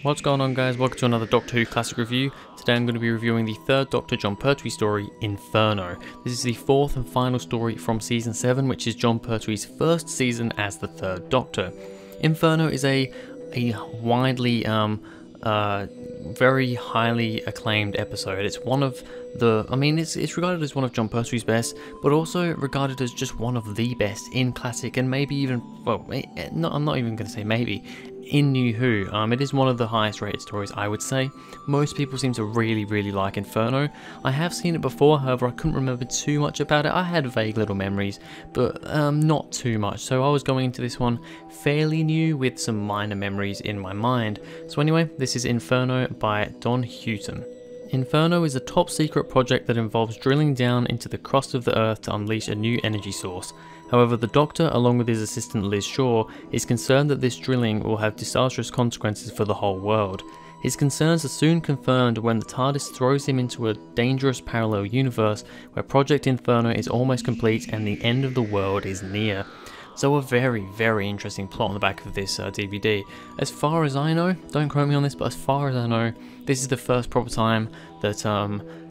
What's going on, guys? Welcome to another Doctor Who classic review. Today I'm going to be reviewing the third Doctor Jon Pertwee story, Inferno. This is the fourth and final story from season 7, which is Jon Pertwee's first season as the third Doctor. Inferno is a widely, very highly acclaimed episode. It's one of the, it's regarded as one of Jon Pertwee's best, but also regarded as just one of the best in classic and maybe even, well, I'm not even going to say maybe, in New Who. It is one of the highest rated stories, I would say. Most people seem to really like Inferno. I have seen it before, however I couldn't remember too much about it. I had vague little memories, but not too much. So I was going into this one fairly new with some minor memories in my mind. So anyway, this is Inferno by Don Houghton. Inferno is a top secret project that involves drilling down into the crust of the Earth to unleash a new energy source. However, the Doctor, along with his assistant Liz Shaw, is concerned that this drilling will have disastrous consequences for the whole world. His concerns are soon confirmed when the TARDIS throws him into a dangerous parallel universe where Project Inferno is almost complete and the end of the world is near. So a very interesting plot on the back of this DVD. As far as I know, don't quote me on this, but as far as I know, this is the first proper time that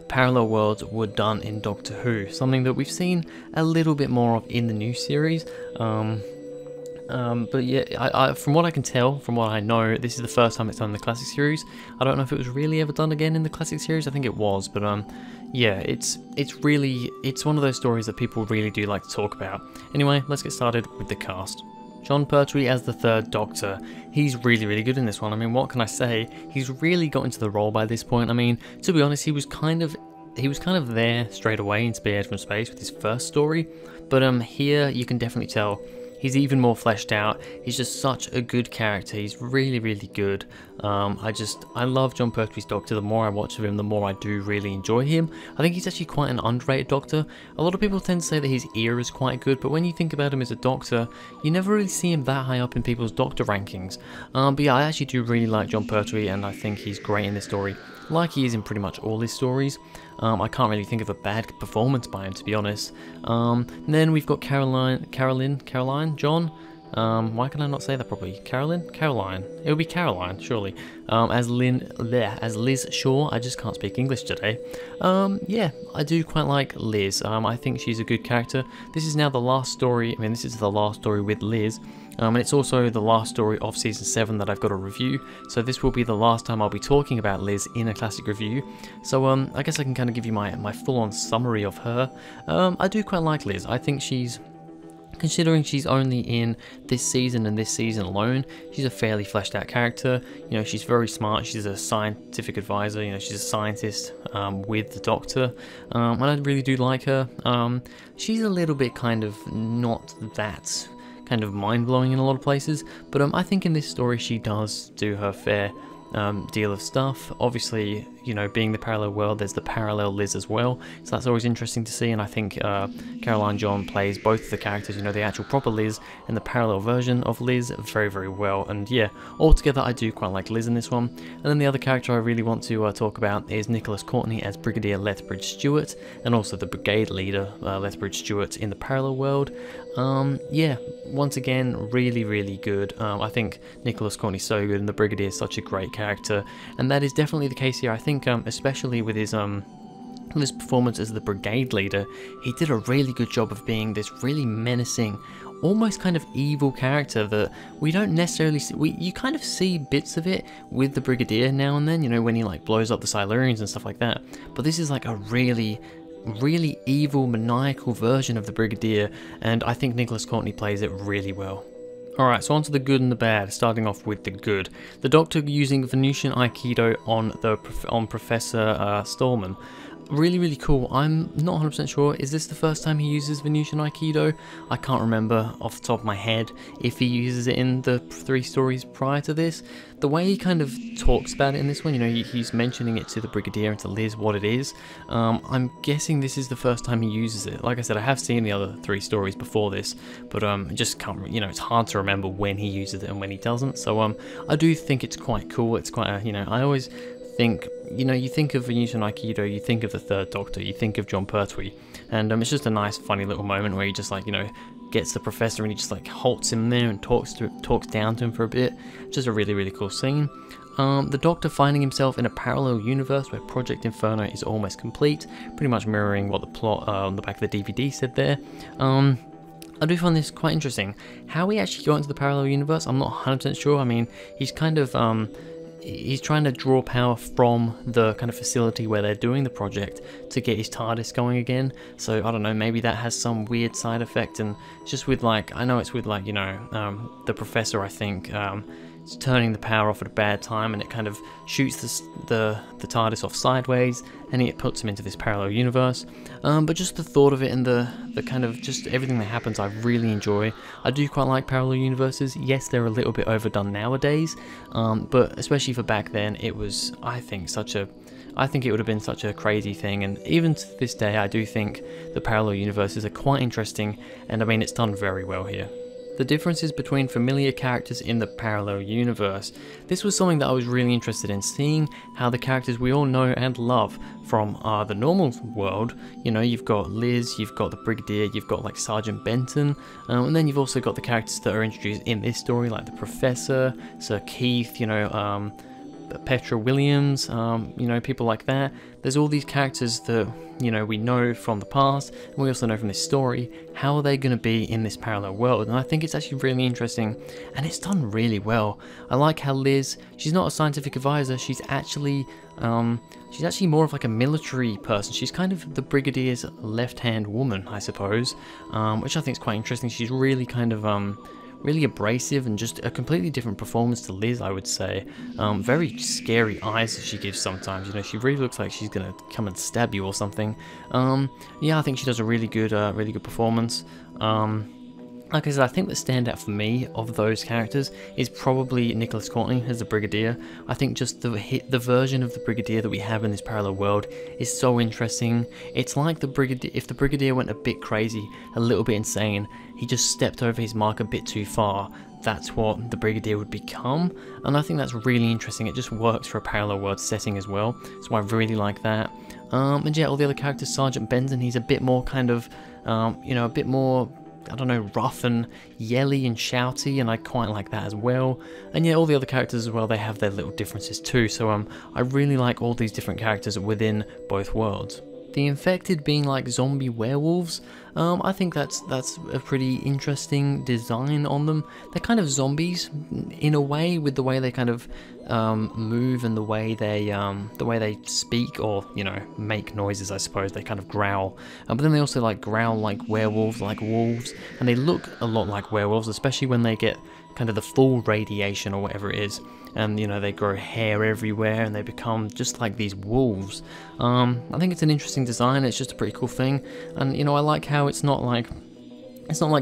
parallel worlds were done in Doctor Who, something that we've seen a little bit more of in the new series. But yeah, from what I can tell, from what I know, this is the first time it's done in the classic series. I don't know if it was really ever done again in the classic series. I think it was, but yeah, it's one of those stories that people really do like to talk about. Anyway, let's get started with the cast. Jon Pertwee as the third Doctor. He's really good in this one. I mean, what can I say? He's really got into the role by this point. I mean, to be honest, he was kind of there straight away in Spearhead from Space with his first story, but here you can definitely tell he's even more fleshed out. He's just such a good character. He's really good. I love Jon Pertwee's Doctor. The more I watch of him, the more I do really enjoy him. I think he's actually quite an underrated Doctor. A lot of people tend to say that his ear is quite good, but when you think about him as a Doctor, you never really see him that high up in people's Doctor rankings. But yeah, I actually do really like Jon Pertwee, and I think he's great in this story, like he is in pretty much all his stories. I can't really think of a bad performance by him, to be honest. Then we've got Caroline, John. Why can I not say that properly? Caroline. It would be Caroline, surely. As Liz Shaw. I just can't speak English today. Yeah, I do quite like Liz. I think she's a good character. This is now the last story. This is the last story with Liz. And it's also the last story of season 7 that I've got to review, so this will be the last time I'll be talking about Liz in a classic review. So I guess I can kind of give you my full-on summary of her. I do quite like Liz. I think considering she's only in this season and this season alone, she's a fairly fleshed out character. You know, she's very smart. She's a scientific advisor. You know, she's a scientist with the Doctor, and I really do like her. She's a little bit kind of not that kind of mind-blowing in a lot of places, but I think in this story she does do her fair deal of stuff. Obviously, you know, being the parallel world, there's the parallel Liz as well, so that's always interesting to see, and I think Caroline John plays both the characters, you know, the actual proper Liz and the parallel version of Liz very well, and yeah, altogether I do quite like Liz in this one. And then the other character I really want to talk about is Nicholas Courtney as Brigadier Lethbridge Stewart, and also the brigade leader Lethbridge Stewart in the parallel world. Yeah, once again, really good. I think Nicholas Courtney's so good, and the Brigadier is such a great character, and that is definitely the case here. I think especially with his performance as the brigade leader, he did a really good job of being this really menacing, almost kind of evil character that we don't necessarily see. You kind of see bits of it with the Brigadier now and then, you know, when he like blows up the Silurians and stuff like that, but this is like a really evil, maniacal version of the Brigadier, and I think Nicholas Courtney plays it really well. Alright, so on to the good and the bad, starting off with the good. The Doctor using Venusian Aikido on Professor Stallman. Really cool. I'm not 100% sure, is this the first time he uses Venusian Aikido? I can't remember off the top of my head if he uses it in the 3 stories prior to this. The way he kind of talks about it in this one, you know, he's mentioning it to the Brigadier and to Liz what it is. I'm guessing this is the first time he uses it. Like I said, I have seen the other 3 stories before this, but just can't, you know, it's hard to remember when he uses it and when he doesn't. So I do think it's quite cool. It's quite a, you know, I always think, you know, you think of Venusian Aikido, you think of the third Doctor, you think of Jon Pertwee, and it's just a nice funny little moment where he just like, you know, gets the Professor and he just like halts him there and talks down to him for a bit. Just a really cool scene. The Doctor finding himself in a parallel universe where Project Inferno is almost complete, pretty much mirroring what the plot on the back of the DVD said there. I do find this quite interesting. How he actually got into the parallel universe, I'm not 100% sure. I mean, he's kind of, he's trying to draw power from the kind of facility where they're doing the project to get his TARDIS going again. So, I don't know, maybe that has some weird side effect, and just with like, I know it's with like, you know, the Professor, I think, it's turning the power off at a bad time, and it kind of shoots the TARDIS off sideways, and it puts him into this parallel universe. But just the thought of it and the kind of just everything that happens, I really enjoy. I do quite like parallel universes. Yes, they're a little bit overdone nowadays, but especially for back then, it was, I think it would have been such a crazy thing, and even to this day, I do think the parallel universes are quite interesting, and I mean, it's done very well here. The differences between familiar characters in the parallel universe. This was something that I was really interested in, seeing how the characters we all know and love from the normal world, you know, you've got Liz, you've got the Brigadier, you've got like Sergeant Benton, and then you've also got the characters that are introduced in this story, like the Professor, Sir Keith, you know, Petra Williams, you know, people like that. There's all these characters that, you know, we know from the past, and we also know from this story. How are they going to be in this parallel world? And I think it's actually really interesting, and it's done really well. I like how Liz, she's not a scientific advisor, she's actually more of like a military person. She's kind of the Brigadier's left-hand woman, I suppose, which I think is quite interesting. She's really kind of, really abrasive, and just a completely different performance to Liz, I would say. Very scary eyes that she gives sometimes, you know, she really looks like she's gonna come and stab you or something. Yeah, I think she does a really good performance. Like I said, I think the standout for me of those characters is probably Nicholas Courtney as the Brigadier. I think just the version of the Brigadier that we have in this parallel world is so interesting. It's like the Brigadier, if the Brigadier went a bit crazy, a little bit insane, he just stepped over his mark a bit too far, that's what the Brigadier would become, and I think that's really interesting. It just works for a parallel world setting as well, so I really like that. And yeah, all the other characters, Sergeant Benton, he's a bit more kind of, you know, a bit more, I don't know, rough and yelly and shouty, and I quite like that as well. And yeah, all the other characters as well, they have their little differences too, so I really like all these different characters within both worlds. The infected being like zombie werewolves, I think that's a pretty interesting design on them. They're kind of zombies in a way, with the way they kind of move and the way they speak, or you know, make noises. I suppose they kind of growl, but then they also like growl like werewolves, like wolves, and they look a lot like werewolves, especially when they get kind of the full radiation or whatever it is, and you know, they grow hair everywhere and they become just like these wolves. I think it's an interesting design. It's just a pretty cool thing, and you know, I like how it's not like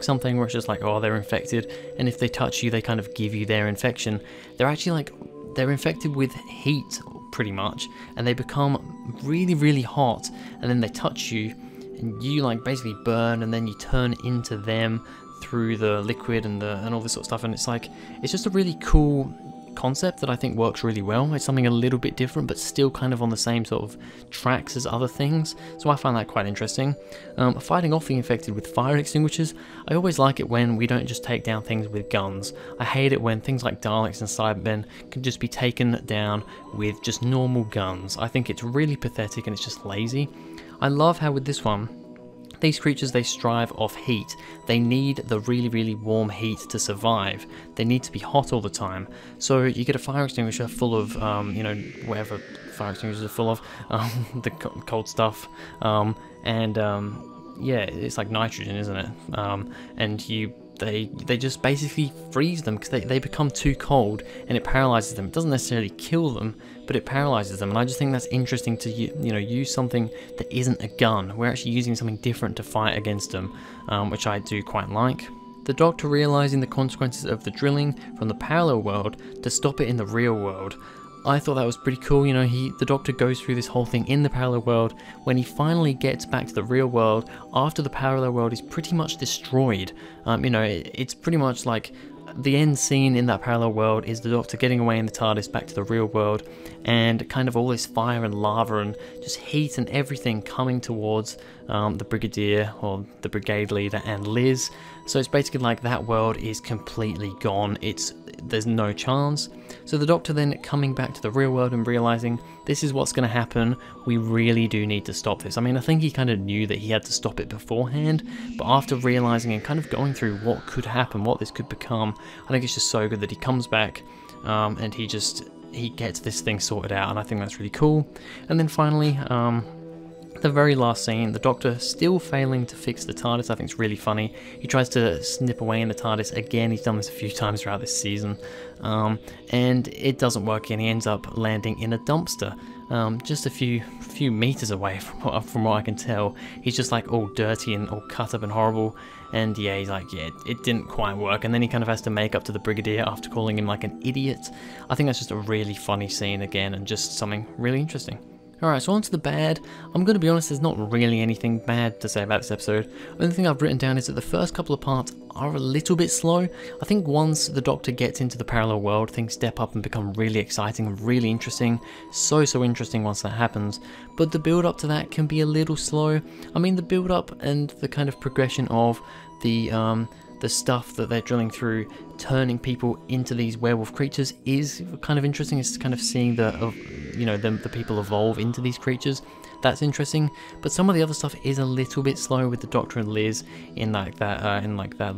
something where it's just like, oh, they're infected, and if they touch you, they kind of give you their infection. They're actually like, they're infected with heat, pretty much, and they become really, really hot, and then they touch you, and you like basically burn, and then you turn into them through the liquid and all this sort of stuff. And it's like, it's just a really cool concept that I think works really well. It's something a little bit different, but still kind of on the same sort of tracks as other things, so I find that quite interesting. Fighting off the infected with fire extinguishers, I always like it when we don't just take down things with guns. I hate it when things like Daleks and Cybermen can just be taken down with just normal guns. I think it's really pathetic and it's just lazy. I love how with this one, these creatures, they strive off heat. They need the really, really warm heat to survive. They need to be hot all the time. So you get a fire extinguisher full of, you know, whatever fire extinguishers are full of, the cold stuff, and yeah, it's like nitrogen, isn't it? And they just basically freeze them because they become too cold, and it paralyzes them. It doesn't necessarily kill them, but it paralyzes them, and I just think that's interesting to you know, use something that isn't a gun. We're actually using something different to fight against them, which I do quite like. The Doctor realizing the consequences of the drilling from the parallel world to stop it in the real world. I thought that was pretty cool. You know, the Doctor goes through this whole thing in the parallel world. When he finally gets back to the real world, after the parallel world is pretty much destroyed, you know, it's pretty much like the end scene in that parallel world is the Doctor getting away in the TARDIS back to the real world, and kind of all this fire and lava and just heat and everything coming towards the Brigadier, or the Brigade Leader, and Liz. So it's basically like that world is completely gone. there's no chance. So the Doctor then coming back to the real world and realizing this is what's going to happen, we really do need to stop this. I mean, I think he kind of knew that he had to stop it beforehand, but after realizing and kind of going through what could happen, what this could become, I think it's just so good that he comes back and he gets this thing sorted out, and I think that's really cool. And then finally, the very last scene, the Doctor still failing to fix the TARDIS. I think it's really funny. He tries to snip away in the TARDIS again. He's done this a few times throughout this season, and it doesn't work, and he ends up landing in a dumpster, just a few meters away from what I can tell. He's just like all dirty and all cut up and horrible, and yeah, he's like, yeah, it didn't quite work, and then he kind of has to make up to the Brigadier after calling him like an idiot. I think that's just a really funny scene again, and just something really interesting. Alright, so on to the bad. I'm going to be honest, there's not really anything bad to say about this episode. The only thing I've written down is that the first couple of parts are a little bit slow. I think once the Doctor gets into the parallel world, things step up and become really exciting and really interesting. So interesting once that happens. But the build up to that can be a little slow. I mean, the build up and the kind of progression of the stuff that they're drilling through, turning people into these werewolf creatures, is kind of interesting. It's kind of seeing the people evolve into these creatures. That's interesting, but some of the other stuff is a little bit slow with the Doctor and Liz in that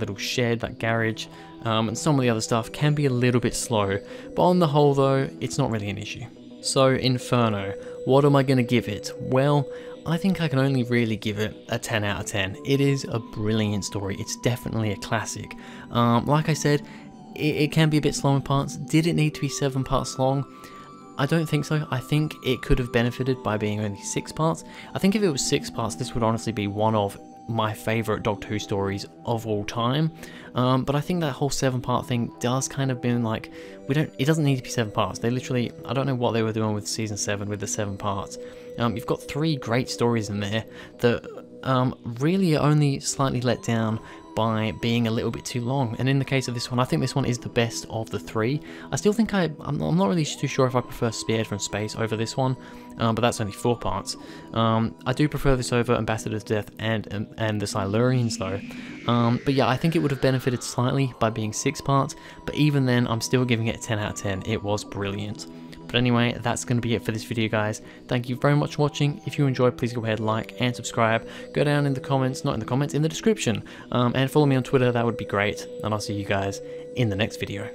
little shed, that garage, and some of the other stuff can be a little bit slow. But on the whole, though, it's not really an issue. So Inferno, what am I going to give it? Well, I think I can only really give it a 10 out of 10. It is a brilliant story. It's definitely a classic. Like I said, it can be a bit slow in parts. Did it need to be 7 parts long? I don't think so. I think it could have benefited by being only 6 parts. I think if it was 6 parts, this would honestly be one of my favourite Doctor Who stories of all time. But I think that whole 7-part thing does kind of been like, it doesn't need to be 7 parts. They literally, I don't know what they were doing with season 7 with the 7 parts. You've got 3 great stories in there that really are only slightly let down by being a little bit too long. And in the case of this one, I think this one is the best of the 3. I still think I'm not really too sure if I prefer Spared from Space over this one, but that's only 4 parts. I do prefer this over Ambassador's Death and the Silurians though. But yeah, I think it would have benefited slightly by being 6 parts, but even then I'm still giving it a 10 out of 10. It was brilliant. But anyway, that's going to be it for this video, guys. Thank you very much for watching. If you enjoyed, please go ahead, like and subscribe. Go down in the comments, not in the comments, in the description. And follow me on Twitter, that would be great. And I'll see you guys in the next video.